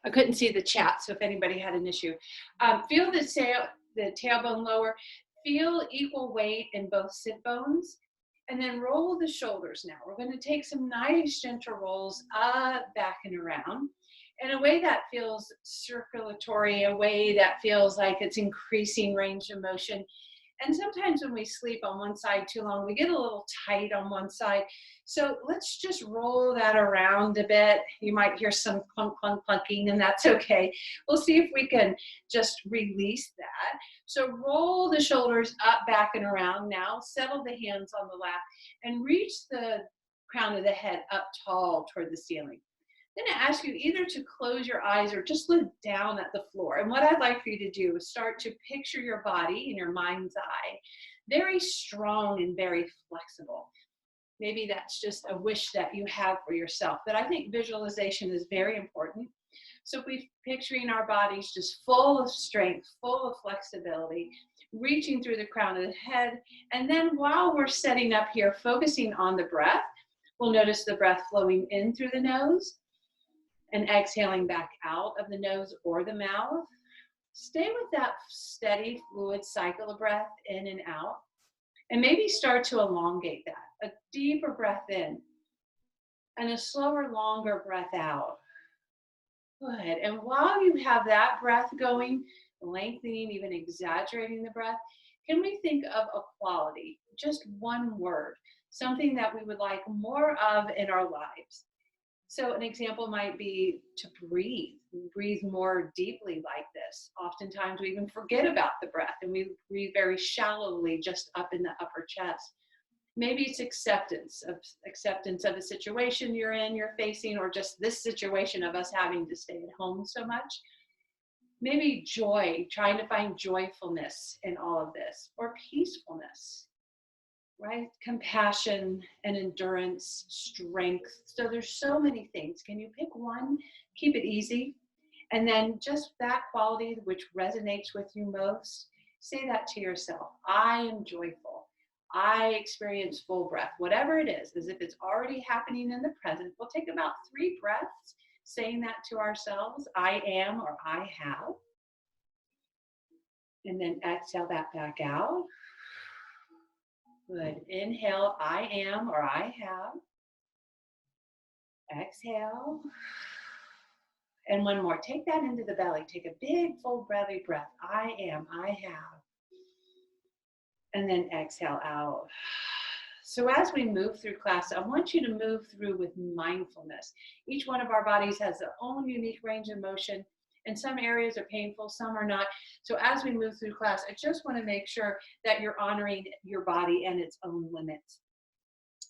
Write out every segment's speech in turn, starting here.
I couldn't see the chat, so if anybody had an issue. Feel the tailbone lower. Feel equal weight in both sit bones. And then roll the shoulders now. We're going to take some nice gentle rolls up, back, and around in a way that feels circulatory, a way that feels like it's increasing range of motion. And sometimes when we sleep on one side too long, we get a little tight on one side. So let's just roll that around a bit. You might hear some clunk, clunk, clunking, and that's okay. We'll see if we can just release that. So roll the shoulders up, back, and around now. Settle the hands on the lap and reach the crown of the head up tall toward the ceiling. Then I ask you either to close your eyes or just look down at the floor. And what I'd like for you to do is start to picture your body in your mind's eye, very strong and very flexible. Maybe that's just a wish that you have for yourself, but I think visualization is very important. So if we're picturing our bodies just full of strength, full of flexibility, reaching through the crown of the head. And then while we're setting up here, focusing on the breath, we'll notice the breath flowing in through the nose and exhaling back out of the nose or the mouth. Stay with that steady fluid cycle of breath in and out. And maybe start to elongate that. A deeper breath in and a slower, longer breath out. Good. And while you have that breath going, lengthening, even exaggerating the breath, can we think of a quality, just one word, something that we would like more of in our lives? So an example might be to breathe more deeply like this. Oftentimes we even forget about the breath and we breathe very shallowly just up in the upper chest. Maybe it's acceptance of a situation you're facing, or just this situation of us having to stay at home so much. Maybe joy, trying to find joyfulness in all of this, or peacefulness. Right? Compassion and endurance, strength. So there's so many things. Can you pick one? Keep it easy. And then just that quality which resonates with you most, say that to yourself. I am joyful. I experience full breath. Whatever it is, as if it's already happening in the present. We'll take about 3 breaths saying that to ourselves. I am, or I have. And then exhale that back out. Good. Inhale, I am, or I have. Exhale. And one more. Take that into the belly. Take a big, full belly breath. I am, I have. And then exhale out. So as we move through class, I want you to move through with mindfulness. Each one of our bodies has their own unique range of motion. And some areas are painful, some are not. So as we move through class, I just want to make sure that you're honoring your body and its own limits.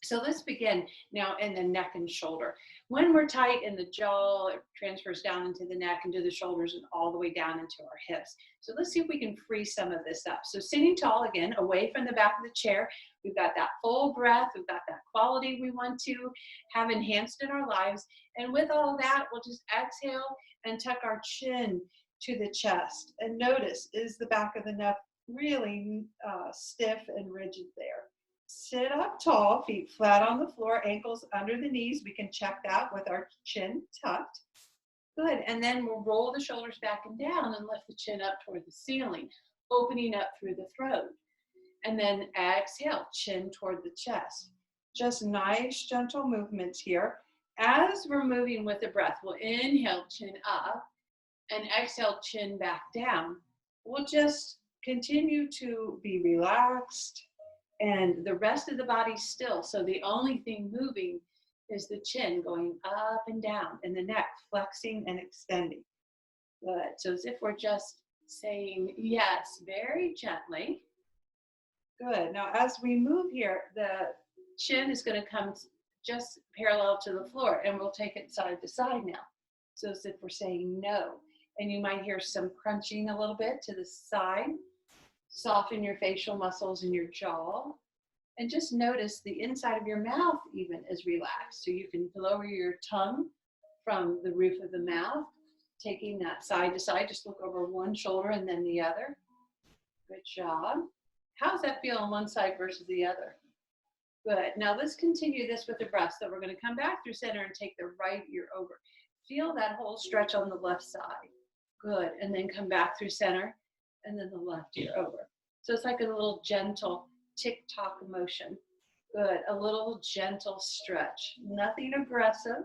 So let's begin now in the neck and shoulder. When we're tight in the jaw, it transfers down into the neck, into the shoulders, and all the way down into our hips. So let's see if we can free some of this up. So sitting tall again, away from the back of the chair. We've got that full breath. We've got that quality we want to have enhanced in our lives. And with all that, we'll just exhale and tuck our chin to the chest. And notice, is the back of the neck really stiff and rigid there? Sit up tall, feet flat on the floor, ankles under the knees. We can check that with our chin tucked. Good. And then we'll roll the shoulders back and down and lift the chin up toward the ceiling, opening up through the throat. And then exhale, chin toward the chest. Just nice, gentle movements here. As we're moving with the breath, we'll inhale, chin up, and exhale, chin back down. We'll just continue to be relaxed and the rest of the body still. So the only thing moving is the chin going up and down and the neck flexing and extending. Good. So as if we're just saying yes very gently. Good. Now as we move here, the chin is going to come just parallel to the floor, and we'll take it side to side now. So as if we're saying no. And you might hear some crunching a little bit to the side. Soften your facial muscles in your jaw. And just notice the inside of your mouth even is relaxed. So you can lower your tongue from the roof of the mouth, taking that side to side. Just look over one shoulder and then the other. Good job. How does that feel on one side versus the other? Good. Now let's continue this with the breath. So we're going to come back through center and take the right ear over. Feel that whole stretch on the left side. Good. And then come back through center and then the left ear over. So it's like a little gentle tick-tock motion. Good. A little gentle stretch. Nothing aggressive.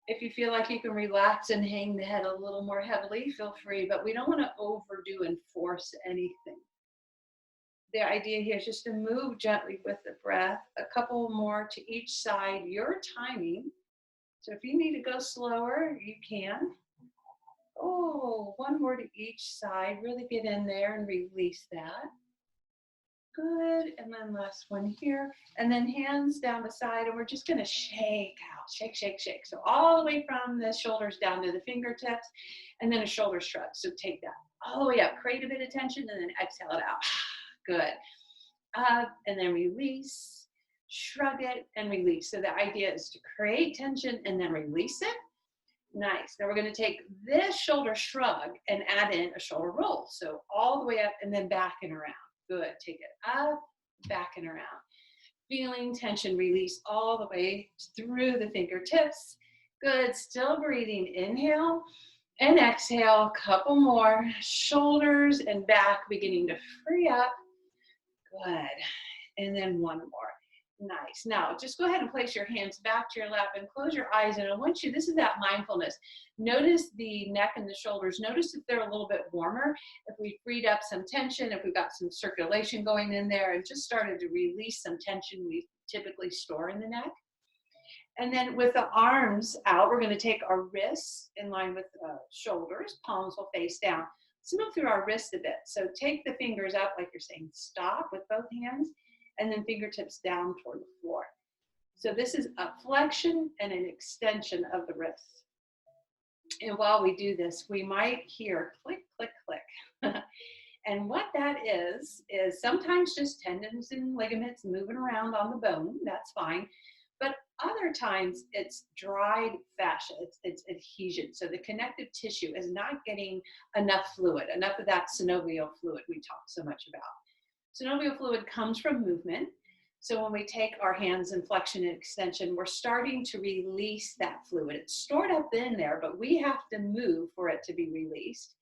If you feel like you can relax and hang the head a little more heavily, feel free, but we don't want to overdo and force anything. The idea here is just to move gently with the breath, a couple more to each side, your timing. So if you need to go slower, you can. Oh, one more to each side. Really get in there and release that. Good. And then last one here. And then hands down the side. And we're just going to shake out. Shake, shake, shake. So all the way from the shoulders down to the fingertips. And then a shoulder shrug. So take that all the way up. Create a bit of tension and then exhale it out. Good. Up and then release. Shrug it and release. So the idea is to create tension and then release it. Nice. Now we're going to take this shoulder shrug and add in a shoulder roll. So all the way up and then back and around. Good. Take it up, back and around. Feeling tension release all the way through the fingertips. Good. Still breathing. Inhale and exhale. Couple more. Shoulders and back beginning to free up. Good. And then one more. Nice. Now, just go ahead and place your hands back to your lap and close your eyes. And I want you, this is that mindfulness. Notice the neck and the shoulders. Notice if they're a little bit warmer, if we freed up some tension, if we've got some circulation going in there and just started to release some tension we typically store in the neck. And then with the arms out, we're going to take our wrists in line with the shoulders. Palms will face down. Let's move through our wrists a bit. So take the fingers up like you're saying stop with both hands. And then fingertips down toward the floor. So this is a flexion and an extension of the wrist. And while we do this, we might hear click, click, click. And what that is sometimes just tendons and ligaments moving around on the bone. That's fine. But other times it's dried fascia, it's adhesion. So the connective tissue is not getting enough fluid, enough of that synovial fluid we talk so much about. Synovial fluid comes from movement. So when we take our hands in flexion and extension, we're starting to release that fluid. It's stored up in there, but we have to move for it to be released.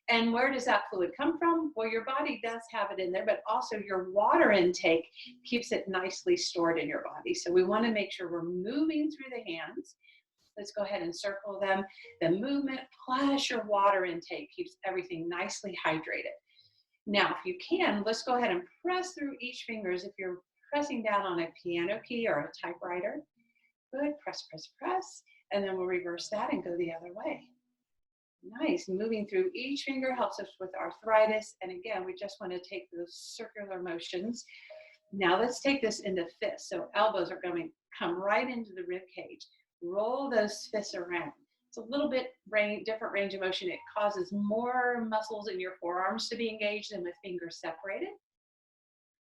And where does that fluid come from? Well, your body does have it in there, but also your water intake keeps it nicely stored in your body. So we want to make sure we're moving through the hands. Let's go ahead and circle them. The movement plus your water intake keeps everything nicely hydrated. Now, if you can, let's go ahead and press through each fingers. If you're pressing down on a piano key or a typewriter, good, press, press, press, and then we'll reverse that and go the other way. Nice, moving through each finger helps us with arthritis, and again, we just want to take those circular motions. Now let's take this into fists. So elbows are going to come right into the rib cage. Roll those fists around. It's a little bit different range of motion. It causes more muscles in your forearms to be engaged than with fingers separated.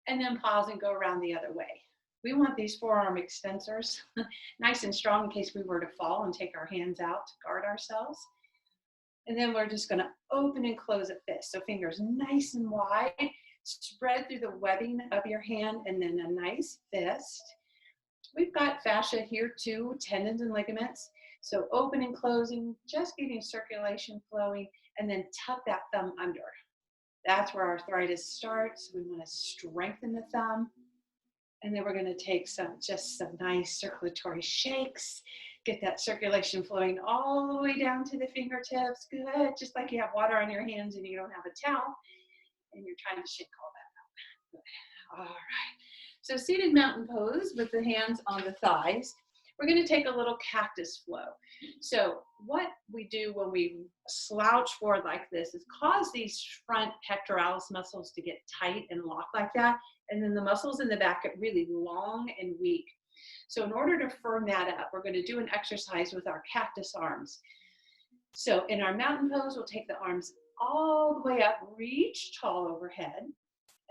And then pause and go around the other way. We want these forearm extensors nice and strong in case we were to fall and take our hands out to guard ourselves. And then we're just going to open and close a fist. So fingers nice and wide, spread through the webbing of your hand, and then a nice fist. We've got fascia here too, tendons and ligaments. So open and closing, just getting circulation flowing, and then tuck that thumb under. That's where arthritis starts. We want to strengthen the thumb. And then we're going to take some nice circulatory shakes. Get that circulation flowing all the way down to the fingertips. Good, just like you have water on your hands and you don't have a towel. And you're trying to shake all that out. Good. All right. So seated mountain pose with the hands on the thighs. We're going to take a little cactus flow. So what we do when we slouch forward like this is cause these front pectoralis muscles to get tight and lock like that. And then the muscles in the back get really long and weak. So in order to firm that up, we're going to do an exercise with our cactus arms. So in our mountain pose, we'll take the arms all the way up, reach tall overhead.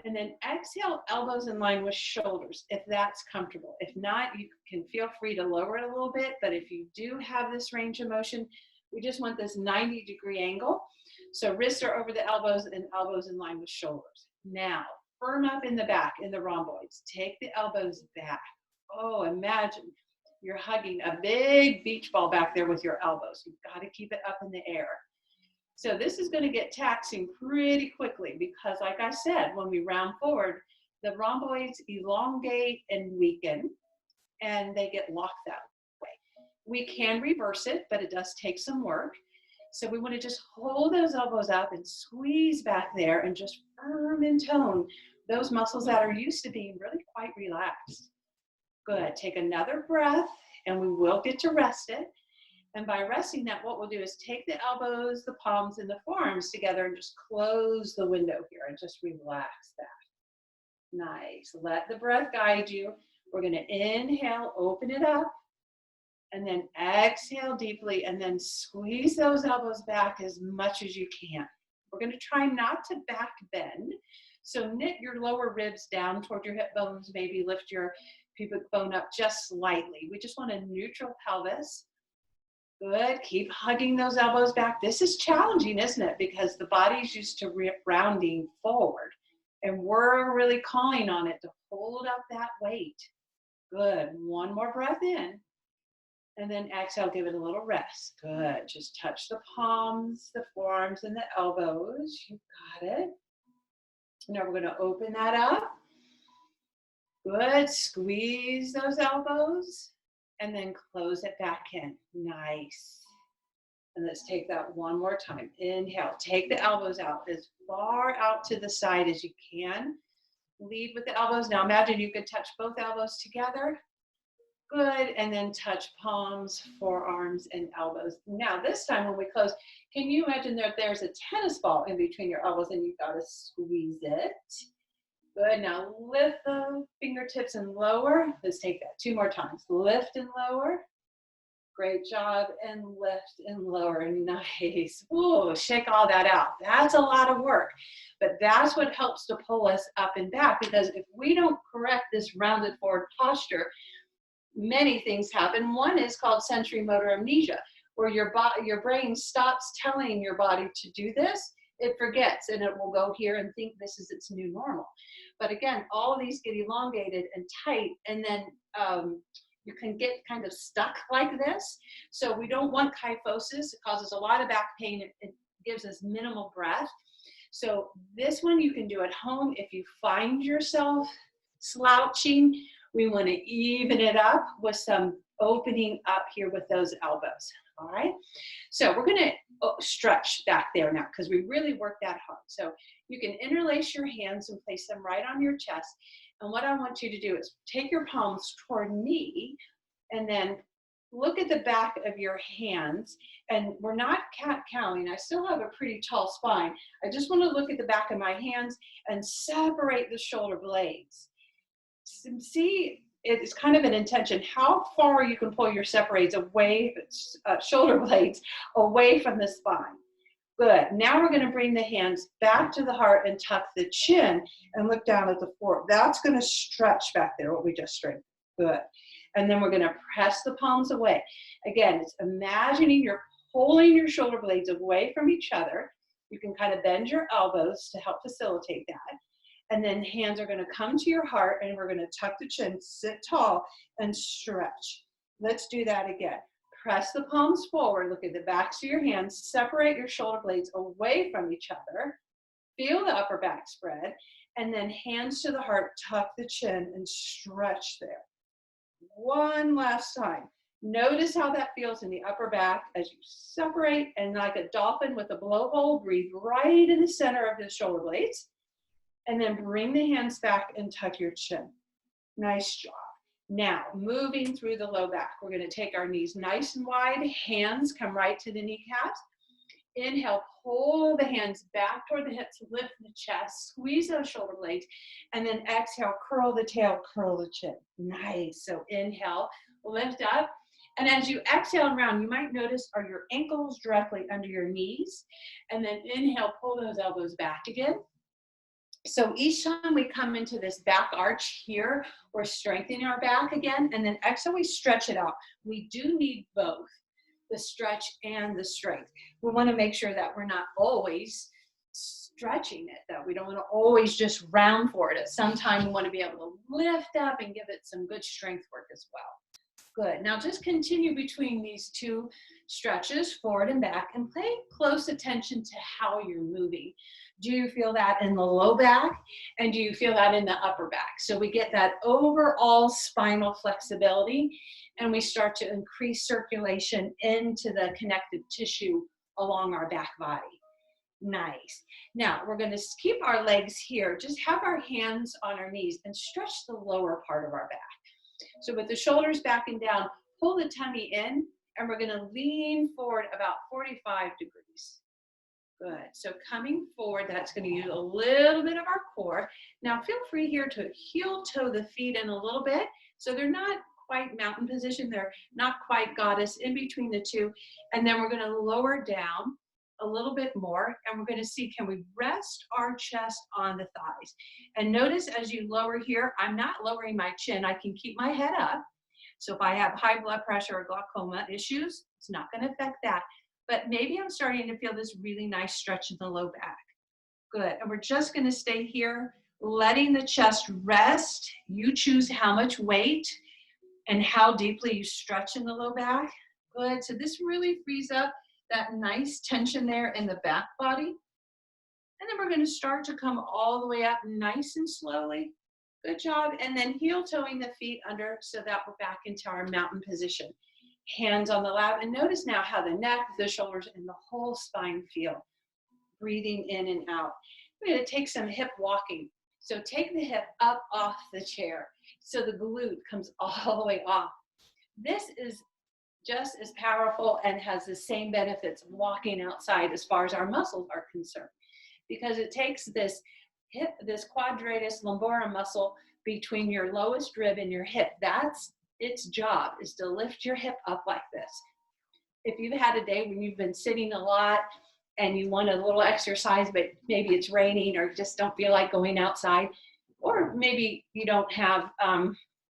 And then exhale, elbows in line with shoulders, if that's comfortable. If not, you can feel free to lower it a little bit. But if you do have this range of motion, we just want this 90-degree angle. So wrists are over the elbows and elbows in line with shoulders. Now, firm up in the back, in the rhomboids. Take the elbows back. Oh, imagine You're hugging a big beach ball back there with your elbows. You've got to keep it up in the air. So this is going to get taxing pretty quickly because, like I said, when we round forward, the rhomboids elongate and weaken, and they get locked that way. We can reverse it, but it does take some work. So we want to just hold those elbows up and squeeze back there and just firm and tone those muscles that are used to being really quite relaxed. Good. Take another breath, and we will get to rest it. And by resting that, what we'll do is take the elbows, the palms, and the forearms together and just close the window here and just relax that. Nice. Let the breath guide you. We're going to inhale, open it up, and then exhale deeply, and then squeeze those elbows back as much as you can. We're going to try not to back bend. So knit your lower ribs down toward your hip bones, maybe lift your pubic bone up just slightly. We just want a neutral pelvis. Good. Keep hugging those elbows back. This is challenging, isn't it? Because the body's used to rounding forward, and we're really calling on it to hold up that weight. Good. One more breath in, and then exhale, give it a little rest. Good. Just touch the palms, the forearms, and the elbows. You got it. Now we're going to open that up. Good. Squeeze those elbows. And then close it back in. Nice. And let's take that one more time. Inhale. Take the elbows out as far out to the side as you can. Lead with the elbows. Now imagine you could touch both elbows together. Good. And then touch palms, forearms, and elbows. Now this time when we close, can you imagine that there's a tennis ball in between your elbows and you've got to squeeze it? Good. Now lift the fingertips and lower. Let's take that 2 more times. Lift and lower. Great job. And lift and lower. Nice. Whoa, shake all that out. That's a lot of work. But that's what helps to pull us up and back, because if we don't correct this rounded forward posture, many things happen. One is called sensory motor amnesia, where your brain stops telling your body to do this. It forgets, and it will go here and think this is its new normal. But again, all of these get elongated and tight, and then you can get kind of stuck like this. So we don't want kyphosis. It causes a lot of back pain. It gives us minimal breath. So this one you can do at home. If you find yourself slouching, we want to even it up with some opening up here with those elbows. All right. So we're going to stretch back there now because we really work that hard. So you can interlace your hands and place them right on your chest. And what I want you to do is take your palms toward me and then look at the back of your hands. And we're not cat-cowing. I still have a pretty tall spine. I just want to look at the back of my hands and separate the shoulder blades. See, it's kind of an intention how far you can pull your separates away, shoulder blades away from the spine. Good. Now we're going to bring the hands back to the heart and tuck the chin and look down at the floor. That's going to stretch back there, what we just straightened. Good. And then we're going to press the palms away. Again, it's imagining you're pulling your shoulder blades away from each other. You can kind of bend your elbows to help facilitate that. And then hands are going to come to your heart, and we're going to tuck the chin, sit tall, and stretch. Let's do that again. Press the palms forward. Look at the backs of your hands. Separate your shoulder blades away from each other. Feel the upper back spread. And then hands to the heart, tuck the chin, and stretch there. One last time. Notice how that feels in the upper back as you separate, and like a dolphin with a blowhole, breathe right in the center of the shoulder blades. And then bring the hands back and tuck your chin. Nice job. Now, moving through the low back, we're going to take our knees nice and wide. Hands come right to the kneecaps. Inhale, pull the hands back toward the hips, lift the chest, squeeze those shoulder blades, and then exhale, curl the tail, curl the chin. Nice. So inhale, lift up. And as you exhale and round, you might notice are your ankles directly under your knees. And then inhale, pull those elbows back again. So each time we come into this back arch here, we're strengthening our back again, and then exhale, we stretch it out. We do need both the stretch and the strength. We want to make sure that we're not always stretching it, that we don't want to always just round for it. At some time, we want to be able to lift up and give it some good strength work as well. Good. Now just continue between these two stretches, forward and back, and pay close attention to how you're moving. Do you feel that in the low back? And do you feel that in the upper back? So we get that overall spinal flexibility, and we start to increase circulation into the connective tissue along our back body. Nice. Now we're going to keep our legs here. Just have our hands on our knees and stretch the lower part of our back. So with the shoulders back and down, pull the tummy in, and we're going to lean forward about 45 degrees. Good. So coming forward, that's going to use a little bit of our core. Now feel free here to heel toe the feet in a little bit. So they're not quite mountain position. They're not quite goddess, in between the two. And then we're going to lower down a little bit more, and we're going to see, can we rest our chest on the thighs? And notice as you lower here, I'm not lowering my chin. I can keep my head up. So if I have high blood pressure or glaucoma issues, it's not going to affect that. But maybe I'm starting to feel this really nice stretch in the low back. Good. And we're just going to stay here, letting the chest rest. You choose how much weight and how deeply you stretch in the low back. Good. So this really frees up that nice tension there in the back body. And then we're going to start to come all the way up nice and slowly. Good job. And then heel toeing the feet under so that we're back into our mountain position. Hands on the lap. And notice now how the neck, the shoulders, and the whole spine feel. Breathing in and out. We're going to take some hip walking. So take the hip up off the chair so the glute comes all the way off. This is just as powerful and has the same benefits of walking outside as far as our muscles are concerned, because it takes this hip, this quadratus lumborum muscle between your lowest rib and your hip. That's its job, is to lift your hip up like this. If you've had a day when you've been sitting a lot and you want a little exercise, but maybe it's raining or just don't feel like going outside, or maybe you don't have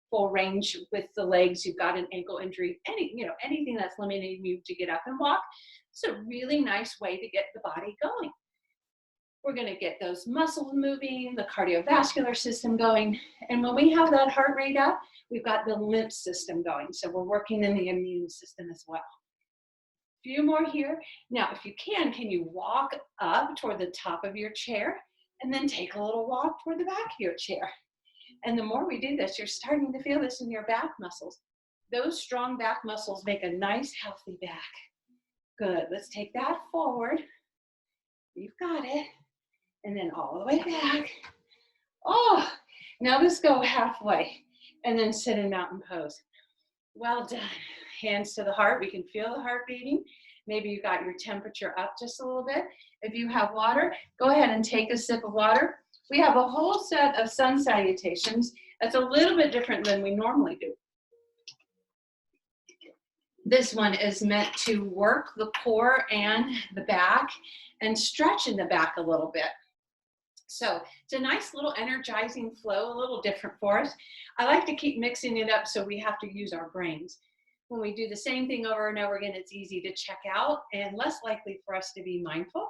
full range with the legs, you've got an ankle injury, anything that's limiting you to get up and walk, it's a really nice way to get the body going. We're going to get those muscles moving, the cardiovascular system going, and when we have that heart rate up, we've got the lymph system going, so we're working in the immune system as well. Few more here. Now, if you can you walk up toward the top of your chair and then take a little walk toward the back of your chair? And the more we do this, you're starting to feel this in your back muscles. Those strong back muscles make a nice, healthy back. Good. Let's take that forward. You've got it. And then all the way back. Oh, now let's go halfway and then sit in mountain pose. Well done. Hands to the heart. We can feel the heart beating. Maybe you got your temperature up just a little bit. If you have water, go ahead and take a sip of water. We have a whole set of sun salutations that's a little bit different than we normally do. This one is meant to work the core and the back and stretch in the back a little bit. So it's a nice little energizing flow, a little different for us. I like to keep mixing it up so we have to use our brains. When we do the same thing over and over again, it's easy to check out and less likely for us to be mindful.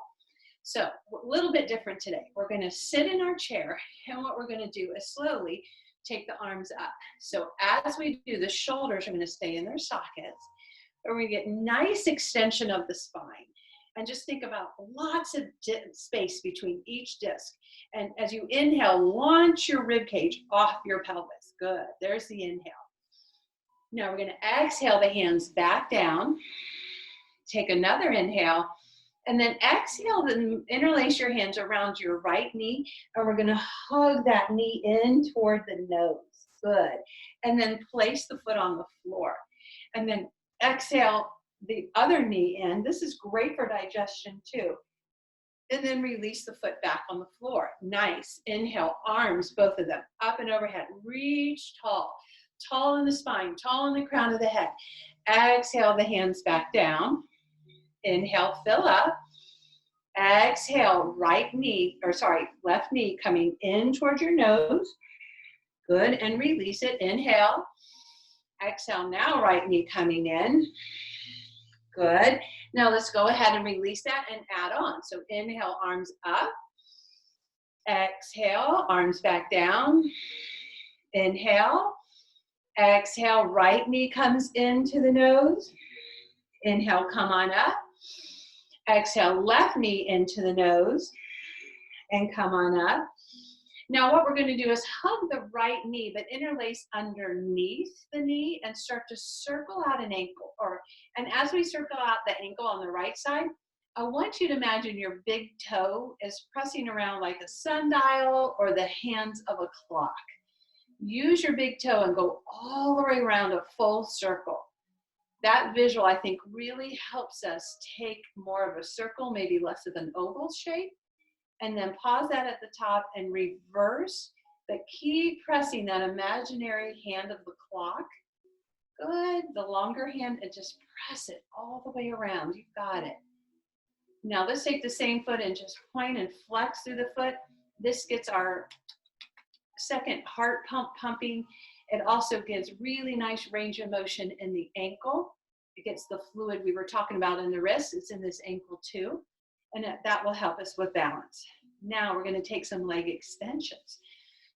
So a little bit different today. We're going to sit in our chair, and what we're going to do is slowly take the arms up. So as we do, the shoulders are going to stay in their sockets, and we get nice extension of the spine. And just think about lots of space between each disc. And as you inhale, launch your rib cage off your pelvis. Good. There's the inhale. Now we're going to exhale the hands back down. Take another inhale. And then exhale, then interlace your hands around your right knee. And we're going to hug that knee in toward the nose. Good. And then place the foot on the floor. And then exhale the other knee in. This is great for digestion too. And then release the foot back on the floor. Nice. Inhale, arms, both of them, up and overhead. Reach tall. Tall in the spine, tall in the crown of the head. Exhale the hands back down. Inhale, fill up. Exhale, left knee coming in toward your nose. Good, and release it. Inhale. Exhale, now right knee coming in. Good. Now let's go ahead and release that and add on. So inhale, arms up. Exhale, arms back down. Inhale. Exhale, right knee comes into the nose. Inhale, come on up. Exhale, left knee into the nose and come on up. Now what we're going to do is hug the right knee, but interlace underneath the knee and start to circle out an ankle. And as we circle out the ankle on the right side, I want you to imagine your big toe is pressing around like a sundial or the hands of a clock. Use your big toe and go all the way around a full circle. That visual, I think, really helps us take more of a circle, maybe less of an oval shape. And then pause that at the top and reverse, but keep pressing that imaginary hand of the clock. Good. The longer hand, and just press it all the way around. You've got it. Now let's take the same foot and just point and flex through the foot. This gets our second heart pump pumping. It also gives really nice range of motion in the ankle. It gets the fluid we were talking about in the wrist. It's in this ankle too. And that will help us with balance. Now we're going to take some leg extensions.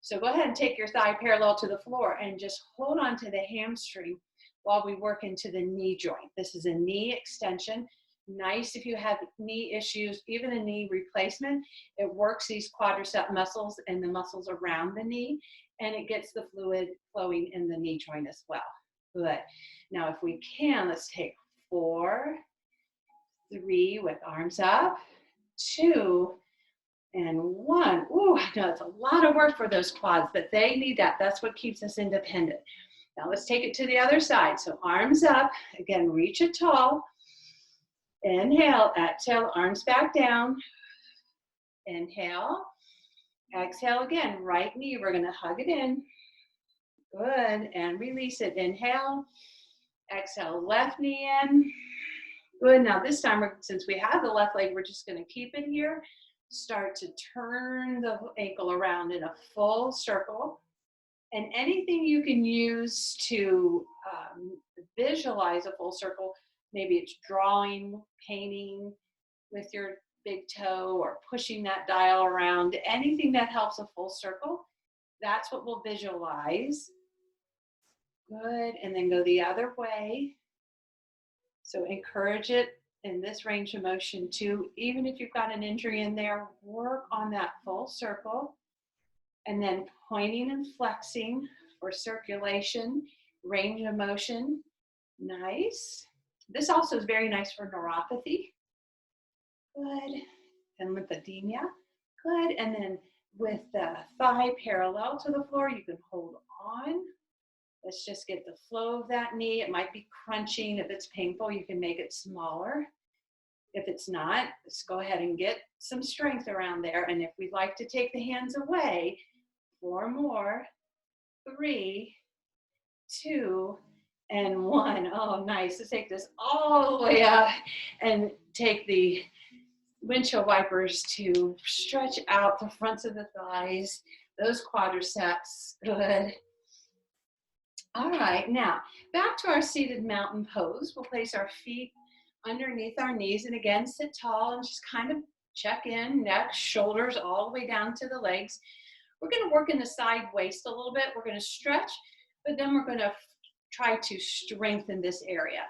So go ahead and take your thigh parallel to the floor and just hold on to the hamstring while we work into the knee joint. This is a knee extension. Nice if you have knee issues, even a knee replacement. It works these quadricep muscles and the muscles around the knee, and it gets the fluid flowing in the knee joint as well. Good. Now if we can, let's take 4, 3 with arms up, 2, and 1. Ooh, I know it's a lot of work for those quads, but they need that. That's what keeps us independent. Now let's take it to the other side. So arms up, again, reach it tall. Inhale, exhale, arms back down. Inhale, exhale again, right knee, we're gonna hug it in. Good, and release it. Inhale, exhale, left knee in. Good, now this time, since we have the left leg, we're just gonna keep it here. Start to turn the ankle around in a full circle. And anything you can use to visualize a full circle, maybe it's drawing, painting with your big toe or pushing that dial around, anything that helps a full circle, that's what we'll visualize. Good, and then go the other way. So encourage it in this range of motion too. Even if you've got an injury in there, work on that full circle. And then pointing and flexing for circulation, range of motion. Nice. This also is very nice for neuropathy. Good. And lymphedema. Good. And then with the thigh parallel to the floor, you can hold on. Let's just get the flow of that knee. It might be crunching. If it's painful, you can make it smaller. If it's not, let's go ahead and get some strength around there. And if we'd like to take the hands away, 4 more, 3, 2, and 1. Oh, nice. Let's take this all the way up and take the windshield wipers to stretch out the fronts of the thighs, those quadriceps. Good. All right, now back to our seated mountain pose. We'll place our feet underneath our knees, and again, sit tall and just kind of check in, neck, shoulders, all the way down to the legs. We're going to work in the side waist a little bit. We're going to stretch, but then we're going to try to strengthen this area.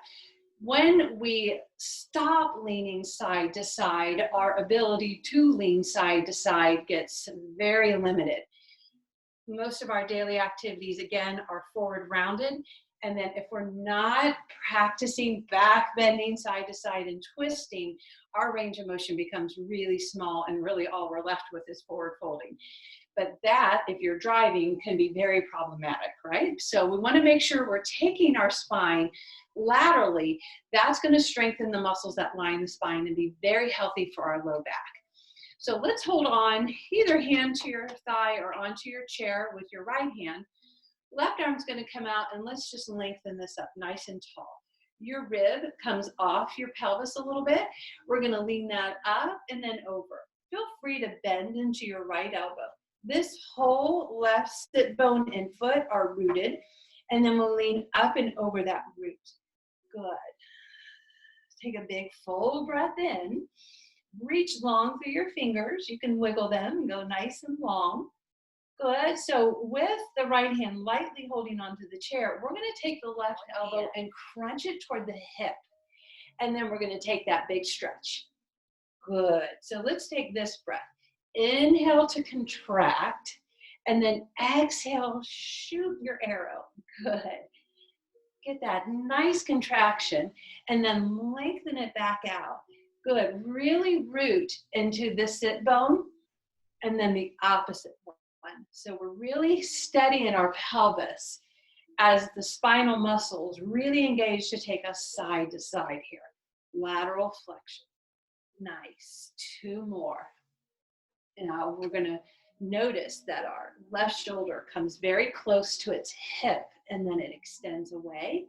When we stop leaning side to side, our ability to lean side to side gets very limited. Most of our daily activities, again, are forward rounded. And then if we're not practicing back bending side to side and twisting, our range of motion becomes really small, and really all we're left with is forward folding. But that, if you're driving, can be very problematic, right? So we want to make sure we're taking our spine laterally. That's going to strengthen the muscles that line the spine and be very healthy for our low back. So let's hold on, either hand to your thigh or onto your chair with your right hand. Left arm's going to come out, and let's just lengthen this up nice and tall. Your rib comes off your pelvis a little bit. We're going to lean that up and then over. Feel free to bend into your right elbow. This whole left sit bone and foot are rooted, and then we'll lean up and over that root. Good. Take a big full breath in. Reach long through your fingers. You can wiggle them and go nice and long. Good. So with the right hand lightly holding onto the chair, we're going to take the left elbow and crunch it toward the hip. And then we're going to take that big stretch. Good. So let's take this breath. Inhale to contract, and then exhale, shoot your arrow. Good. Get that nice contraction, and then lengthen it back out. Good. Really root into the sit bone, and then the opposite one. So we're really steadying our pelvis as the spinal muscles really engage to take us side to side here. Lateral flexion. Nice. 2 more. Now we're going to notice that our left shoulder comes very close to its hip, and then it extends away.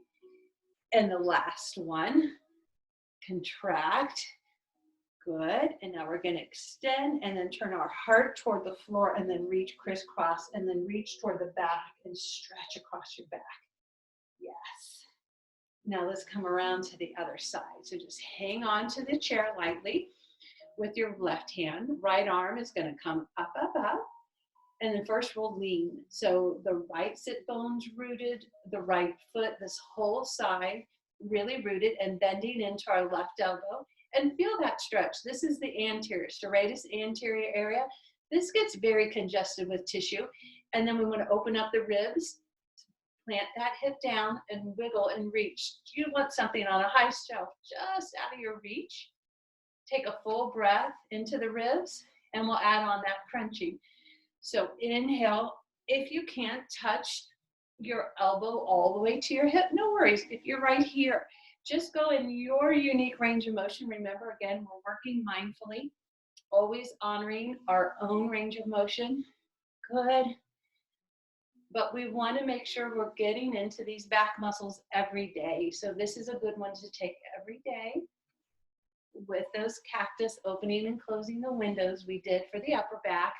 And the last one, contract. Good. And now we're going to extend and then turn our heart toward the floor and then reach crisscross and then reach toward the back and stretch across your back. Yes. Now let's come around to the other side. So just hang on to the chair lightly with your left hand. Right arm is going to come up, up, up. And then first we'll lean. So the right sit bone's rooted, the right foot, this whole side really rooted and bending into our left elbow. And feel that stretch. This is the anterior, serratus anterior area. This gets very congested with tissue. And then we want to open up the ribs, plant that hip down and wiggle and reach. You want something on a high shelf just out of your reach. Take a full breath into the ribs, and we'll add on that crunching. So inhale. If you can't touch your elbow all the way to your hip, no worries. If you're right here, just go in your unique range of motion. Remember, again, we're working mindfully, always honoring our own range of motion. Good. But we want to make sure we're getting into these back muscles every day. So this is a good one to take every day with those cactus opening and closing the windows we did for the upper back.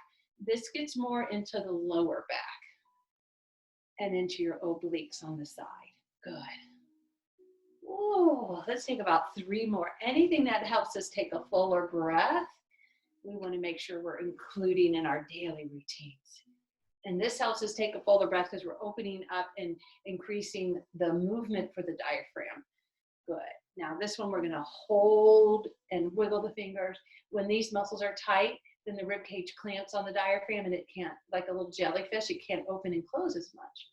This gets more into the lower back and into your obliques on the side. Good. Ooh, let's take about 3 more. Anything that helps us take a fuller breath, we want to make sure we're including in our daily routines. And this helps us take a fuller breath because we're opening up and increasing the movement for the diaphragm. Good. Now this one we're going to hold and wiggle the fingers. When these muscles are tight, then the rib cage clamps on the diaphragm and it can't, like a little jellyfish, it can't open and close as much.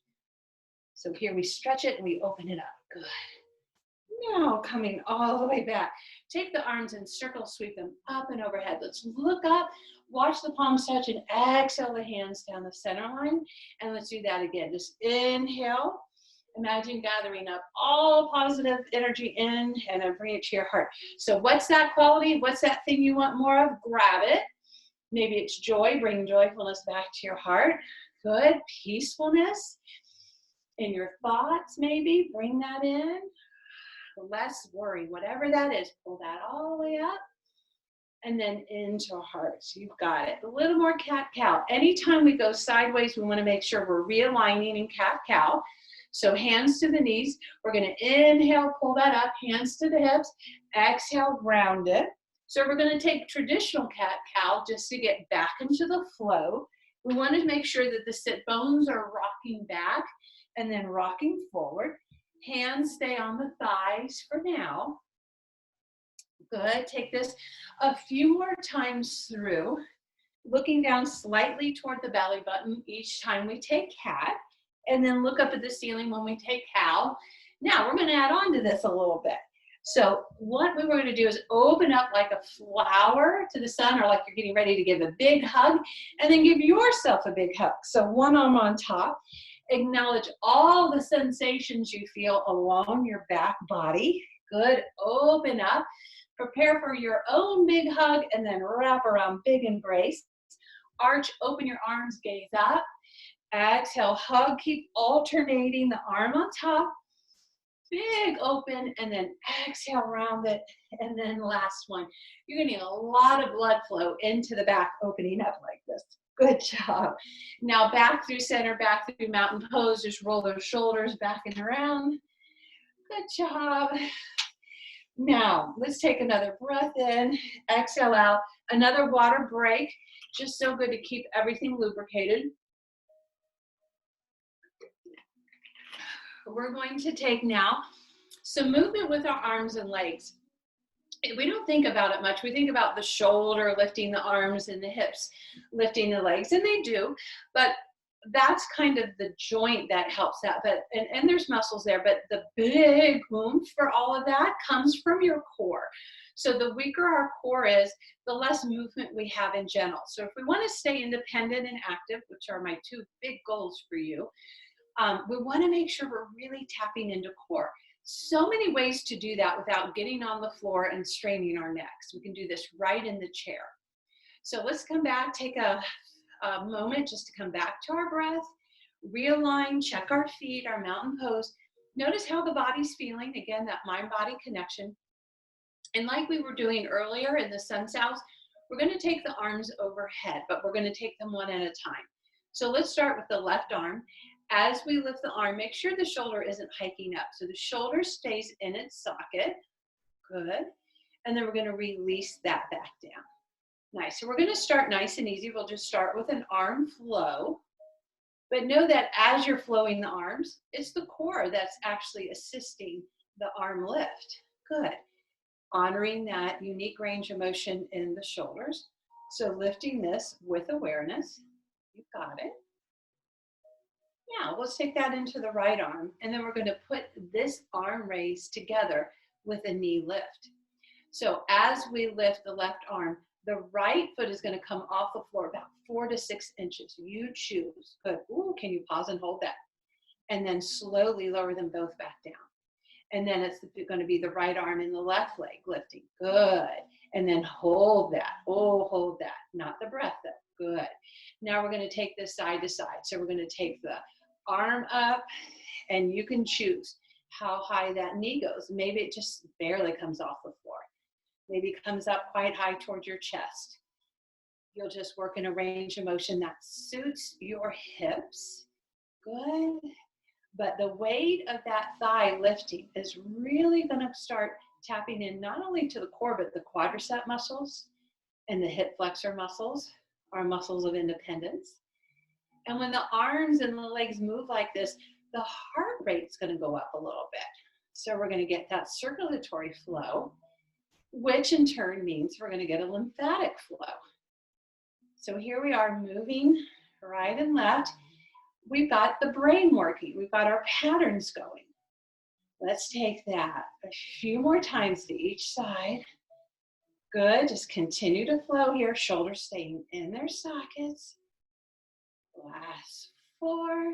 So here we stretch it and we open it up. Good. Now coming all the way back. Take the arms and circle sweep them up and overhead. Let's look up, watch the palms touch, and exhale the hands down the center line. And let's do that again. Just inhale. Imagine gathering up all positive energy in and then bring it to your heart. So what's that quality? What's that thing you want more of? Grab it. Maybe it's joy. Bring joyfulness back to your heart. Good. Peacefulness in your thoughts, maybe. Bring that in. Less worry, whatever that is, pull that all the way up and then into hearts. You've got it. A little more cat-cow. Anytime we go sideways, we want to make sure we're realigning in cat-cow. So hands to the knees. We're going to inhale, pull that up, hands to the hips. Exhale, round it. So we're going to take traditional cat-cow just to get back into the flow. We want to make sure that the sit bones are rocking back and then rocking forward. Hands stay on the thighs for now. Good. Take this a few more times through, looking down slightly toward the belly button each time we take cat, and then look up at the ceiling when we take cow. Now we're going to add on to this a little bit. So what we were going to do is open up like a flower to the sun, or like you're getting ready to give a big hug, and then give yourself a big hug. So one arm on top. Acknowledge all the sensations you feel along your back body. Good. Open up. Prepare for your own big hug and then wrap around, big embrace. Arch, open your arms, gaze up. Exhale, hug. Keep alternating the arm on top. Big open, and then exhale, round it. And then last one. You're going to need a lot of blood flow into the back, opening up like this. Good job. Now back through center, back through mountain pose. Just roll those shoulders back and around. Good job. Now let's take another breath in. Exhale out. Another water break. Just so good to keep everything lubricated. we're going to take now some movement with our arms and legs. We don't think about it much. We think about the shoulder lifting the arms and the hips lifting the legs, and they do, but that's kind of the joint that helps that. But and there's muscles there, but the big oomph for all of that comes from your core. So the weaker our core is, the less movement we have in general. So if we want to stay independent and active, which are my two big goals for you, we want to make sure we're really tapping into core. So many ways to do that without getting on the floor and straining our necks. We can do this right in the chair. So let's come back, take a moment just to come back to our breath, realign, check our feet, our mountain pose. Notice how the body's feeling. Again, that mind-body connection. And like we were doing earlier in the sun salves, we're going to take the arms overhead, but we're going to take them one at a time. So let's start with the left arm. As we lift the arm, make sure the shoulder isn't hiking up. So the shoulder stays in its socket. Good. And then we're going to release that back down. Nice. So we're going to start nice and easy. We'll just start with an arm flow. But know that as you're flowing the arms, it's the core that's actually assisting the arm lift. Good. Honoring that unique range of motion in the shoulders. So lifting this with awareness. You got it. Now let's take that into the right arm, and then we're going to put this arm raise together with a knee lift. So as we lift the left arm, the right foot is going to come off the floor about 4 to 6 inches. You choose. Good. Ooh, can you pause and hold that? And then slowly lower them both back down. And then it's going to be the right arm and the left leg lifting. Good. And then hold that. Oh, hold that. Not the breath though. Good. Now we're going to take this side to side. So we're going to take the arm up, and you can choose how high that knee goes. Maybe it just barely comes off the floor. Maybe it comes up quite high towards your chest. You'll just work in a range of motion that suits your hips. Good. But the weight of that thigh lifting is really going to start tapping in not only to the core, but the quadricep muscles and the hip flexor muscles, our muscles of independence. And when the arms and the legs move like this, the heart rate's going to go up a little bit. So we're going to get that circulatory flow, which in turn means we're going to get a lymphatic flow. So here we are moving right and left. We've got the brain working. We've got our patterns going. Let's take that a few more times to each side. Good. Just continue to flow here. Shoulders staying in their sockets. Last 4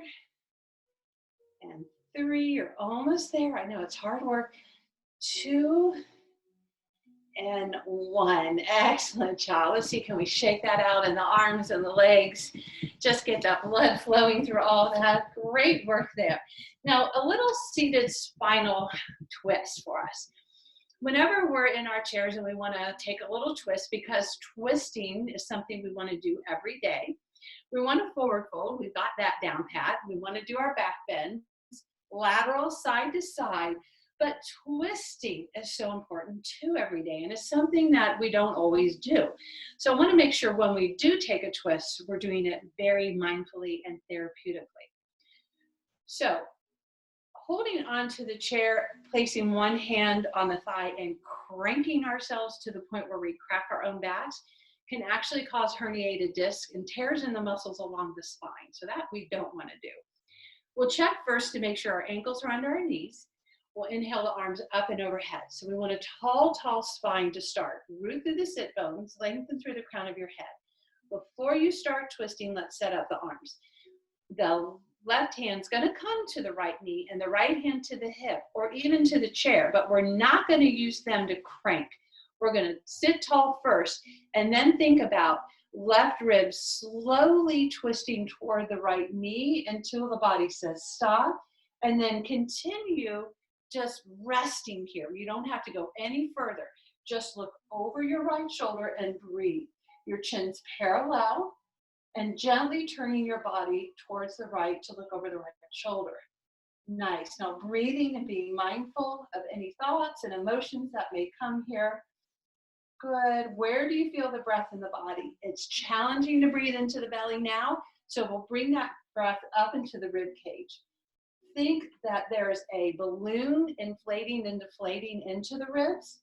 and 3. You're almost there. I know it's hard work. 2 and 1. Excellent job. Let's see, can we shake that out in the arms and the legs? Just get that blood flowing through all that. Great work there. Now, a little seated spinal twist for us. Whenever we're in our chairs and we want to take a little twist, because twisting is something we want to do every day. We want to forward fold. We've got that down pat. We want to do our back bends, lateral side to side. But twisting is so important too every day, and it's something that we don't always do. So I want to make sure when we do take a twist, we're doing it very mindfully and therapeutically. So holding onto the chair, placing one hand on the thigh and cranking ourselves to the point where we crack our own backs can actually cause herniated disc and tears in the muscles along the spine. So that we don't want to do. We'll check first to make sure our ankles are under our knees. We'll inhale the arms up and overhead. So we want a tall, tall spine to start. Root through the sit bones, lengthen through the crown of your head. Before you start twisting, let's set up the arms. The left hand's going to come to the right knee and the right hand to the hip or even to the chair, but we're not going to use them to crank. We're going to sit tall first and then think about left rib slowly twisting toward the right knee until the body says stop, and then continue just resting here. You don't have to go any further. Just look over your right shoulder and breathe. Your chin's parallel and gently turning your body towards the right to look over the right shoulder. Nice. Now breathing and being mindful of any thoughts and emotions that may come here. Good. Where do you feel the breath in the body? It's challenging to breathe into the belly now, so we'll bring that breath up into the rib cage. think that there's a balloon inflating and deflating into the ribs.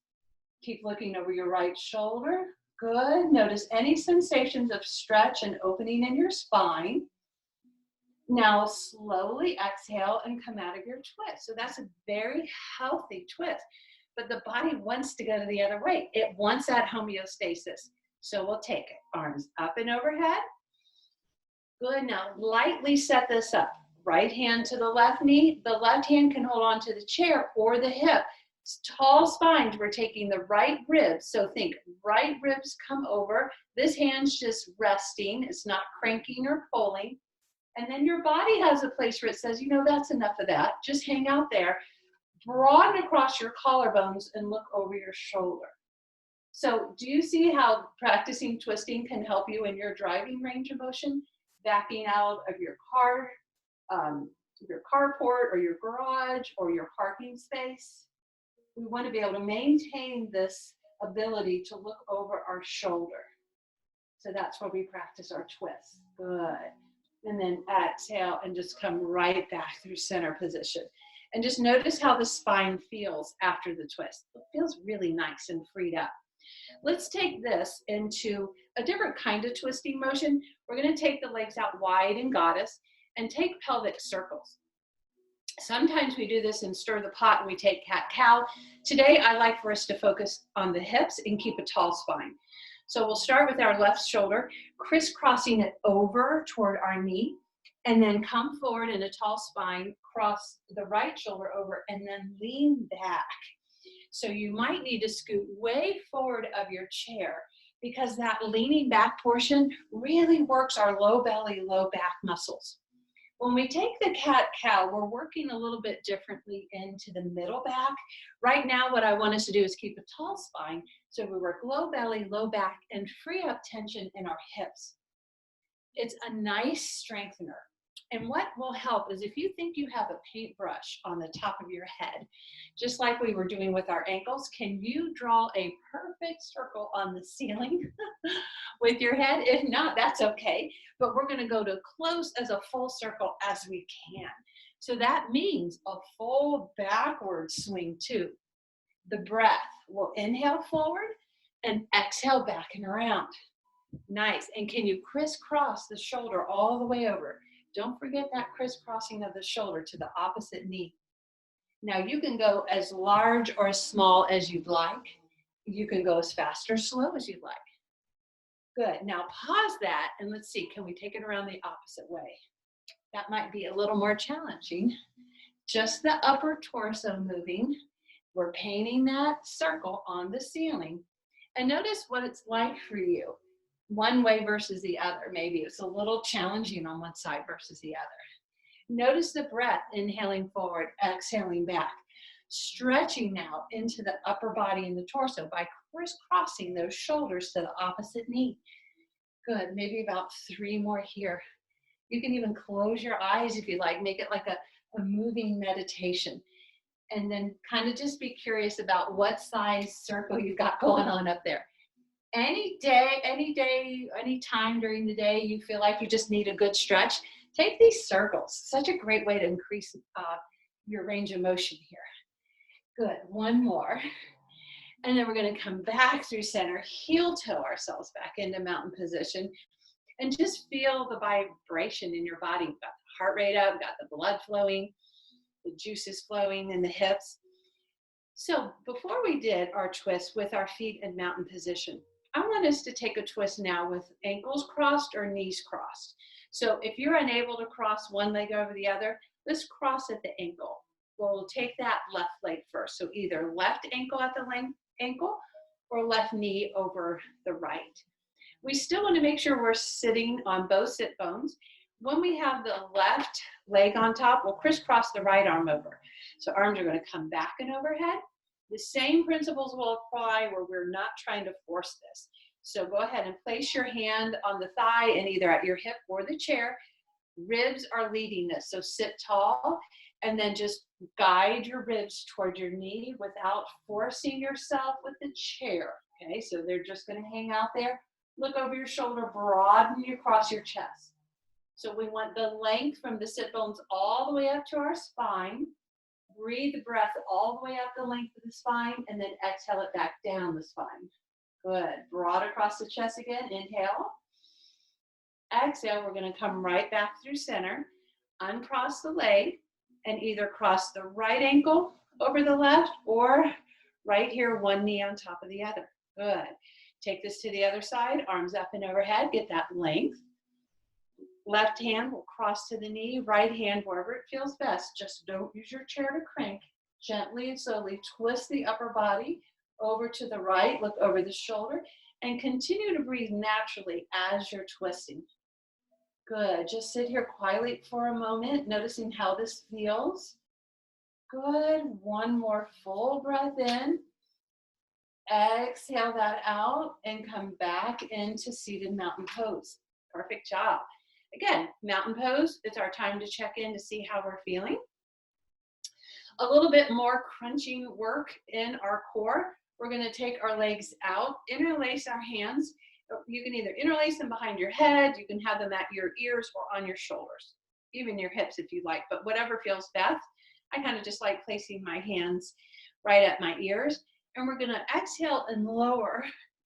Keep looking over your right shoulder. Good. Notice any sensations of stretch and opening in your spine. Now slowly exhale and come out of your twist. So that's a very healthy twist, but the body wants to go to the other way. It wants that homeostasis. So we'll take it. Arms up and overhead. Good. Now lightly set this up. Right hand to the left knee. The left hand can hold on to the chair or the hip. Tall spines, we're taking the right ribs. So think right ribs come over. This hand's just resting. It's not cranking or pulling. And then your body has a place where it says, you know, that's enough of that. Just hang out there. Broaden across your collarbones and look over your shoulder. So do you see how practicing twisting can help you in your driving range of motion? Backing out of your carport or your garage or your parking space. We want to be able to maintain this ability to look over our shoulder. So that's where we practice our twists. Good. And then exhale and just come right back through center position. And just notice how the spine feels after the twist. It feels really nice and freed up. Let's take this into a different kind of twisting motion. We're going to take the legs out wide in goddess and take pelvic circles. Sometimes we do this in stir the pot and we take cat-cow. Today, I like for us to focus on the hips and keep a tall spine. So we'll start with our left shoulder, crisscrossing it over toward our knee, and then come forward in a tall spine, cross the right shoulder over, and then lean back. So you might need to scoot way forward of your chair because that leaning back portion really works our low belly, low back muscles. When we take the cat-cow, we're working a little bit differently into the middle back. Right now, what I want us to do is keep a tall spine. So we work low belly, low back, and free up tension in our hips. It's a nice strengthener. And what will help is if you think you have a paintbrush on the top of your head, just like we were doing with our ankles, can you draw a perfect circle on the ceiling with your head? If not, that's okay. But we're going to go to close as a full circle as we can. So that means a full backward swing too. The breath. We'll inhale forward and exhale back and around. Nice. And can you crisscross the shoulder all the way over? Don't forget that crisscrossing of the shoulder to the opposite knee. Now you can go as large or as small as you'd like. You can go as fast or slow as you'd like. Good. Now pause that and let's see, can we take it around the opposite way? That might be a little more challenging. Just the upper torso moving. We're painting that circle on the ceiling. And notice what it's like for you. One way versus the other. Maybe it's a little challenging on one side versus the other. Notice the breath, inhaling forward, exhaling back. Stretching now into the upper body and the torso by crisscrossing those shoulders to the opposite knee. Good, maybe about 3 more here. You can even close your eyes if you like, make it like a moving meditation. And then kind of just be curious about what size circle you got going on up there. Any day, any time during the day you feel like you just need a good stretch, take these circles. Such a great way to increase your range of motion here. Good, 1 more. And then we're going to come back through center, heel toe ourselves back into mountain position, and just feel the vibration in your body. You've got the heart rate up, got the blood flowing, the juices flowing in the hips. So before we did our twist with our feet in mountain position, I want us to take a twist now with ankles crossed or knees crossed. So if you're unable to cross one leg over the other, let's cross at the ankle. We'll take that left leg first. So either left ankle at the ankle or left knee over the right. We still want to make sure we're sitting on both sit bones. When we have the left leg on top, we'll crisscross the right arm over. So arms are going to come back and overhead. The same principles will apply where we're not trying to force this. So go ahead and place your hand on the thigh and either at your hip or the chair. Ribs are leading this, so sit tall and then just guide your ribs toward your knee without forcing yourself with the chair. Okay, so they're just going to hang out there. Look over your shoulder, broaden you across your chest. So we want the length from the sit bones all the way up to our spine. Breathe the breath all the way up the length of the spine, and then exhale it back down the spine. Good. Broad across the chest again. Inhale. Exhale. We're going to come right back through center. Uncross the leg and either cross the right ankle over the left or right here, one knee on top of the other. Good. Take this to the other side. Arms up and overhead. Get that length. Left hand will cross to the knee, right hand wherever it feels best. Just don't use your chair to crank. Gently and slowly twist the upper body over to the right, look over the shoulder, and continue to breathe naturally as you're twisting. Good, just sit here quietly for a moment, noticing how this feels. Good, one more full breath in. Exhale that out and come back into seated mountain pose. Perfect job. Again, mountain pose, it's our time to check in to see how we're feeling. A little bit more crunching work in our core. We're going to take our legs out, interlace our hands. You can either interlace them behind your head, you can have them at your ears or on your shoulders, even your hips if you like, but whatever feels best. I kind of just like placing my hands right at my ears. And we're going to exhale and lower,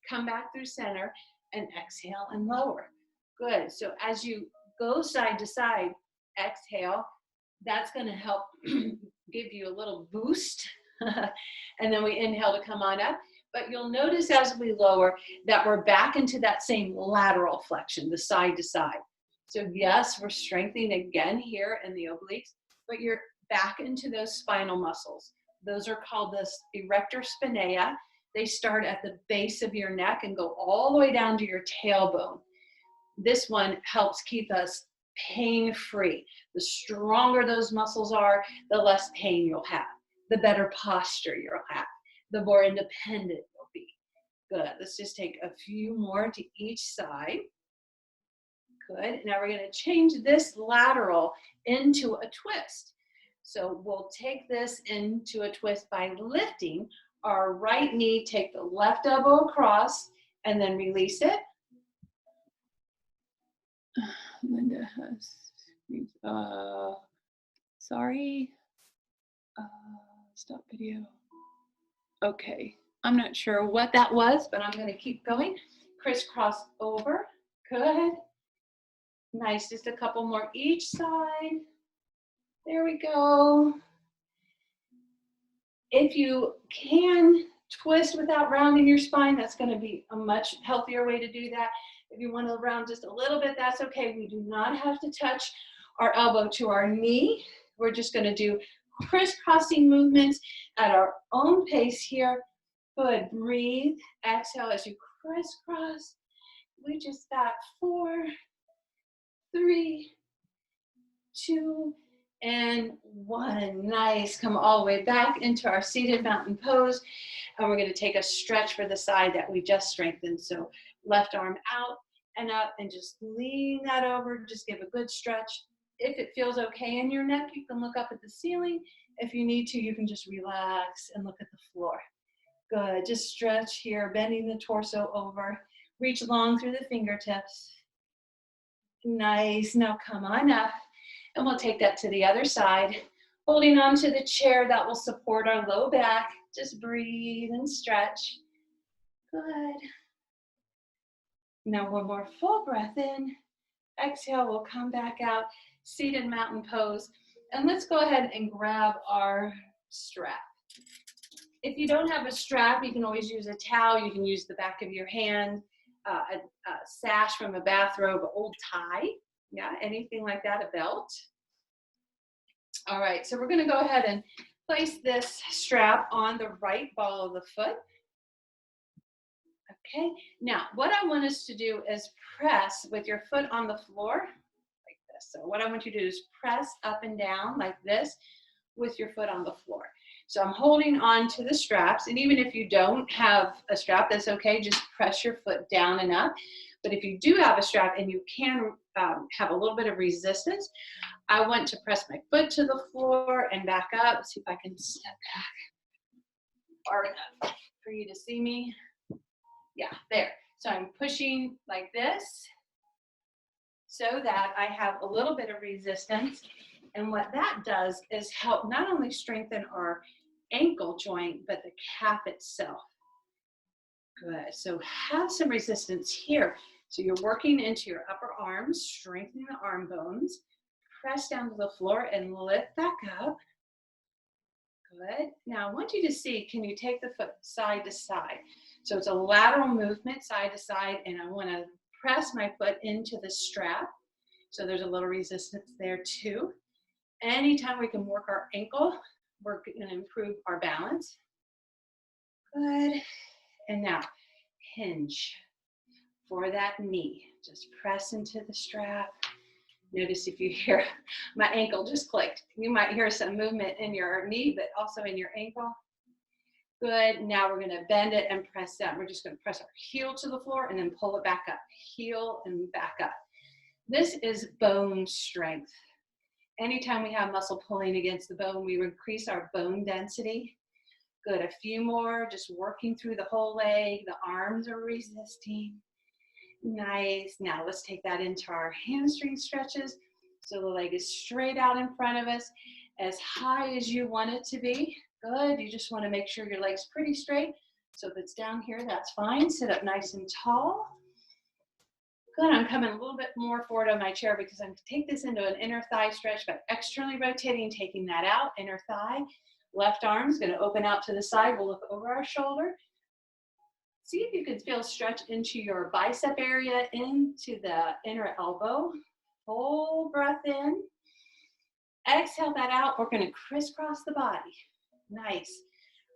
come back through center, and exhale and lower. Good. So as you go side to side, exhale, that's going to help give you a little boost. And then we inhale to come on up. But you'll notice as we lower that we're back into that same lateral flexion, the side to side. So yes, we're strengthening again here in the obliques, but you're back into those spinal muscles. Those are called the erector spinae. They start at the base of your neck and go all the way down to your tailbone. This one helps keep us pain-free. The stronger those muscles are, the less pain you'll have, the better posture you'll have, the more independent you'll be. Good. Let's just take a few more to each side. Good. Now we're going to change this lateral into a twist. So we'll take this into a twist by lifting our right knee, take the left elbow across, and then release it. Linda has, sorry, stop video. Okay, I'm not sure what that was, but I'm gonna keep going. Crisscross over, good. Nice, just a couple more each side. There we go. If you can twist without rounding your spine, that's gonna be a much healthier way to do that. If you want to round just a little bit, that's okay. We do not have to touch our elbow to our knee. We're just going to do crisscrossing movements at our own pace here. Good. Breathe. Exhale as you crisscross. We just got 4, 3, 2, and 1. Nice. Come all the way back into our seated mountain pose. And we're going to take a stretch for the side that we just strengthened. So left arm out and up and just lean that over. Just give a good stretch. If it feels okay in your neck, you can look up at the ceiling. If you need to, you can just relax and look at the floor. Good. Just stretch here, bending the torso over. Reach long through the fingertips. Nice. Now come on up. And we'll take that to the other side. Holding on to the chair, that will support our low back. Just breathe and stretch. Good. Now one more full breath in. Exhale, we'll come back out. Seated mountain pose. And let's go ahead and grab our strap. If you don't have a strap, you can always use a towel. You can use the back of your hand, a sash from a bathrobe, old tie. Yeah, anything like that, a belt. All right, so we're going to go ahead and place this strap on the right ball of the foot. Okay, now what I want us to do is press with your foot on the floor like this. So what I want you to do is press up and down like this with your foot on the floor. So I'm holding on to the straps, and even if you don't have a strap, that's okay. Just press your foot down and up. But if you do have a strap and you can have a little bit of resistance, I want to press my foot to the floor and back up. Let's see if I can step back far enough for you to see me. Yeah, there. So I'm pushing like this, so that I have a little bit of resistance. And what that does is help not only strengthen our ankle joint, but the calf itself. Good. So have some resistance here. So you're working into your upper arms, strengthening the arm bones. Press down to the floor and lift back up. Good. Now I want you to see, can you take the foot side to side? So it's a lateral movement side to side, and I want to press my foot into the strap. So there's a little resistance there too. Anytime we can work our ankle, we're going to improve our balance. Good. And now hinge for that knee. Just press into the strap. Notice if you hear my ankle just clicked. You might hear some movement in your knee, but also in your ankle. Good. Now we're going to bend it and press down. We're just going to press our heel to the floor and then pull it back up. Heel and back up. This is bone strength. Anytime we have muscle pulling against the bone, we increase our bone density. Good. A few more, just working through the whole leg. The arms are resisting. Nice. Now let's take that into our hamstring stretches. So the leg is straight out in front of us, as high as you want it to be. Good. You just want to make sure your leg's pretty straight. So if it's down here, that's fine. Sit up nice and tall. Good. I'm coming a little bit more forward on my chair because I'm going to take this into an inner thigh stretch by externally rotating, taking that out, inner thigh. Left arm's going to open out to the side. We'll look over our shoulder. See if you can feel stretch into your bicep area, into the inner elbow. Full breath in. Exhale that out. We're going to crisscross the body. Nice.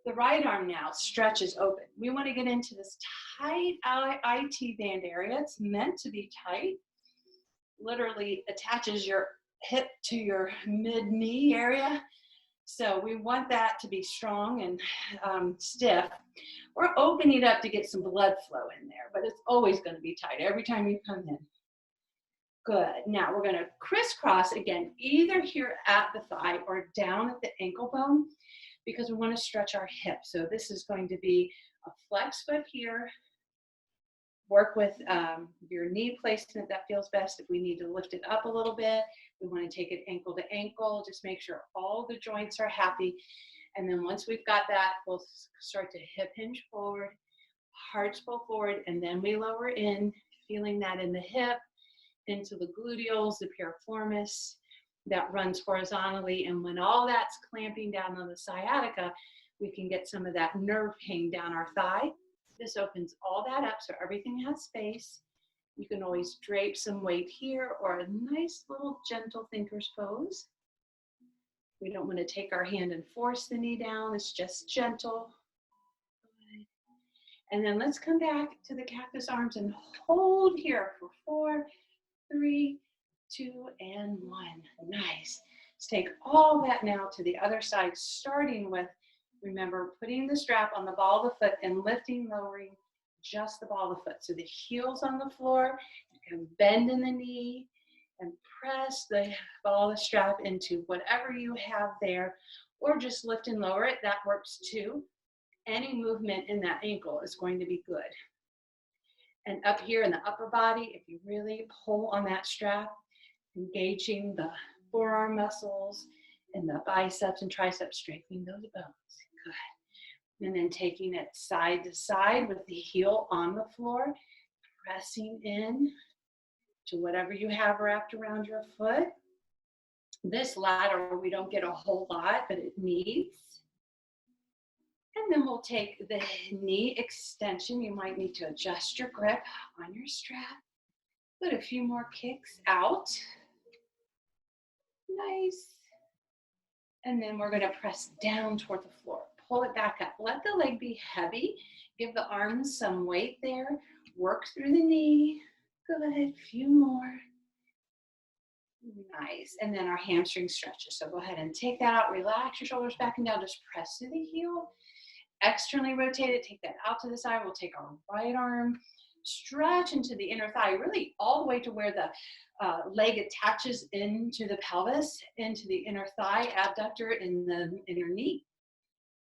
The right arm now stretches open. We want to get into this tight IT band area. It's meant to be tight. Literally attaches your hip to your mid-knee area. So we want that to be strong and stiff. We're opening it up to get some blood flow in there, but it's always going to be tight every time you come in. Good. Now we're going to crisscross again, either here at the thigh or down at the ankle bone, because we want to stretch our hip. So this is going to be a flex foot here. Work with your knee placement that feels best. If we need to lift it up a little bit, we want to take it ankle to ankle. Just make sure all the joints are happy. And then once we've got that, we'll start to hip hinge forward, hearts pull forward, and then we lower in, feeling that in the hip, into the gluteals, the piriformis, that runs horizontally. And when all that's clamping down on the sciatica, we can get some of that nerve pain down our thigh. This opens all that up so everything has space. You can always drape some weight here or a nice little gentle thinker's pose. We don't want to take our hand and force the knee down. It's just gentle. And then let's come back to the cactus arms and hold here for 4, 3, 2, and 1. Nice. Let's take all that now to the other side, starting with, remember, putting the strap on the ball of the foot and lifting, lowering just the ball of the foot. So the heel's on the floor. You can bend in the knee and press the ball of the strap into whatever you have there, or just lift and lower it. That works too. Any movement in that ankle is going to be good. And up here in the upper body, if you really pull on that strap, engaging the forearm muscles and the biceps and triceps, strengthening those bones. Good. And then taking it side to side with the heel on the floor, pressing in to whatever you have wrapped around your foot. This lateral, we don't get a whole lot, but it needs. And then we'll take the knee extension. You might need to adjust your grip on your strap. Put a few more kicks out. Nice. And then we're going to press down toward the floor. Pull it back up. Let the leg be heavy. Give the arms some weight there. Work through the knee. Good. A few more. Nice. And then our hamstring stretches. So go ahead and take that out. Relax your shoulders back and down. Just press to the heel. Externally rotate it. Take that out to the side. We'll take our right arm. Stretch into the inner thigh. Really all the way to where the leg attaches into the pelvis, into the inner thigh, abductor, and the inner knee.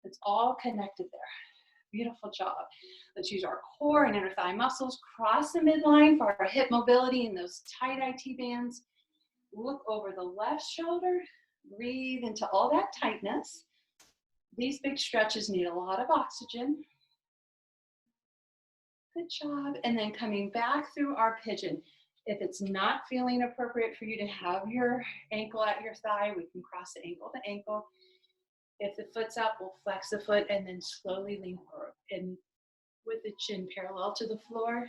It's all connected there. Beautiful job. Let's use our core and inner thigh muscles. Cross the midline for our hip mobility and those tight IT bands. Look over the left shoulder. Breathe into all that tightness. These big stretches need a lot of oxygen. Good job. And then coming back through our pigeon. If it's not feeling appropriate for you to have your ankle at your thigh, we can cross the ankle to ankle. If the foot's up, we'll flex the foot and then slowly lean forward. And with the chin parallel to the floor,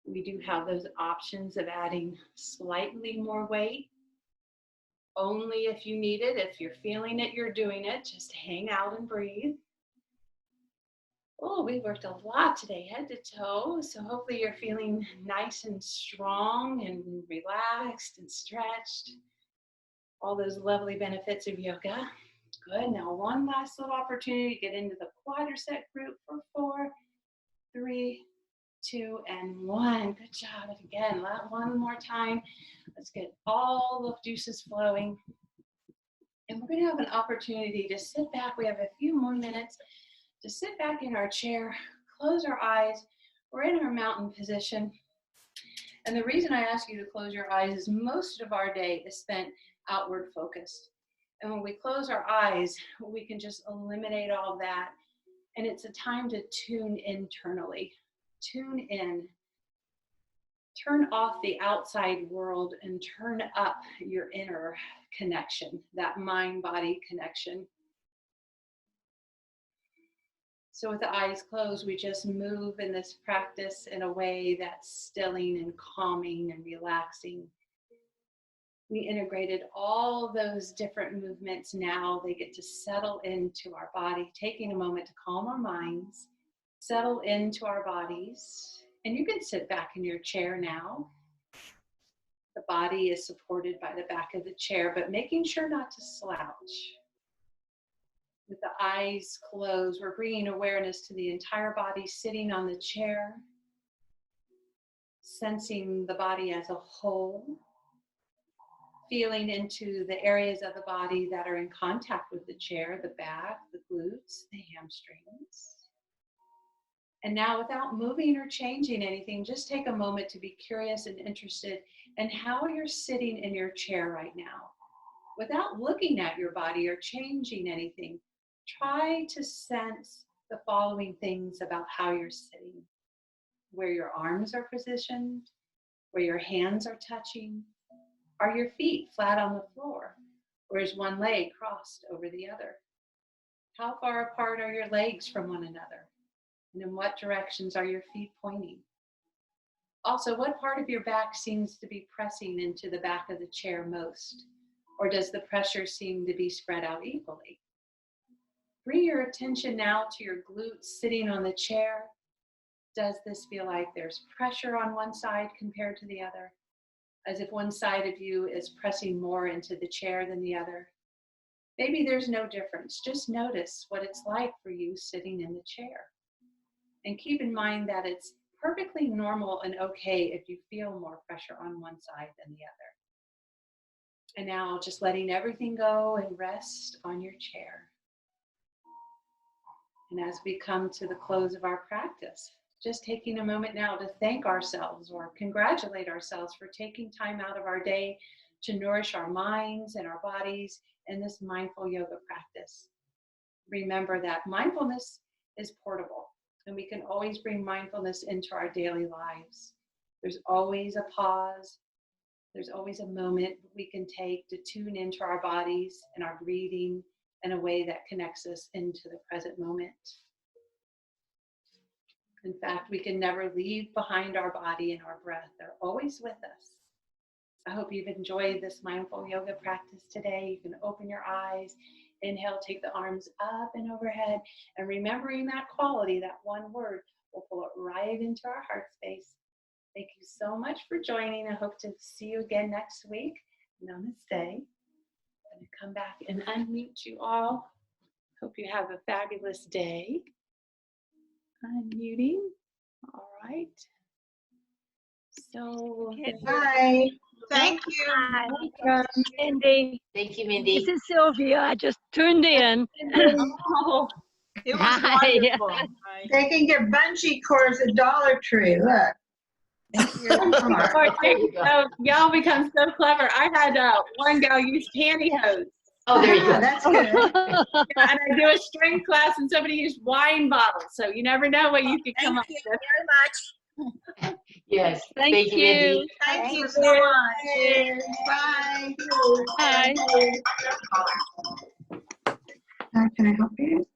we do have those options of adding slightly more weight. Only if you need it. If you're feeling it, you're doing it. Just hang out and breathe. Oh, we worked a lot today, head to toe. So hopefully you're feeling nice and strong and relaxed and stretched. All those lovely benefits of yoga. Good. Now one last little opportunity to get into the quadricep group for 4, 3, 2, and 1. Good job. And again, one more time. Let's get all the juices flowing. And we're going to have an opportunity to sit back. We have a few more minutes to sit back in our chair, close our eyes. We're in our mountain position. And the reason I ask you to close your eyes is most of our day is spent outward focused. And when we close our eyes, we can just eliminate all that. And it's a time to tune internally. Tune in. Turn off the outside world and turn up your inner connection, that mind-body connection. So with the eyes closed, we just move in this practice in a way that's stilling and calming and relaxing. We integrated all those different movements. Now they get to settle into our body, taking a moment to calm our minds, settle into our bodies. And you can sit back in your chair now. The body is supported by the back of the chair, but making sure not to slouch. With the eyes closed, we're bringing awareness to the entire body sitting on the chair, sensing the body as a whole, feeling into the areas of the body that are in contact with the chair, the back, the glutes, the hamstrings. And now without moving or changing anything, just take a moment to be curious and interested in how you're sitting in your chair right now. Without looking at your body or changing anything, try to sense the following things about how you're sitting. Where your arms are positioned, where your hands are touching. Are your feet flat on the floor? Or is one leg crossed over the other? How far apart are your legs from one another? And in what directions are your feet pointing? Also, what part of your back seems to be pressing into the back of the chair most? Or does the pressure seem to be spread out equally? Bring your attention now to your glutes sitting on the chair. Does this feel like there's pressure on one side compared to the other? As if one side of you is pressing more into the chair than the other? Maybe there's no difference. Just notice what it's like for you sitting in the chair. And keep in mind that it's perfectly normal and okay if you feel more pressure on one side than the other. And now just letting everything go and rest on your chair. And as we come to the close of our practice, just taking a moment now to thank ourselves or congratulate ourselves for taking time out of our day to nourish our minds and our bodies in this mindful yoga practice. Remember that mindfulness is portable, and we can always bring mindfulness into our daily lives. There's always a pause. There's always a moment we can take to tune into our bodies and our breathing in a way that connects us into the present moment. In fact, we can never leave behind our body and our breath. They're always with us. I hope you've enjoyed this mindful yoga practice today. You can open your eyes, inhale, take the arms up and overhead, and remembering that quality, that one word, will pull it right into our heart space. Thank you so much for joining. I hope to see you again next week. Namaste. I'm going to come back and unmute you all. Hope you have a fabulous day. Unmuting. All right. So, Bye. Thank you. Hi, Mindy. Thank you, Mindy. This is Sylvia. I just tuned in. oh, It was Hi. wonderful. They can get bungee cords at Dollar Tree, look. Or y'all become so clever. I had one gal use pantyhose. Oh, there you go. That's good. And I do a string class and somebody used wine bottles. So you never know what you could come Thank up you with. very much. Yes. Thank you. Mindy. Thank you so much. Bye. Bye. Can I help you?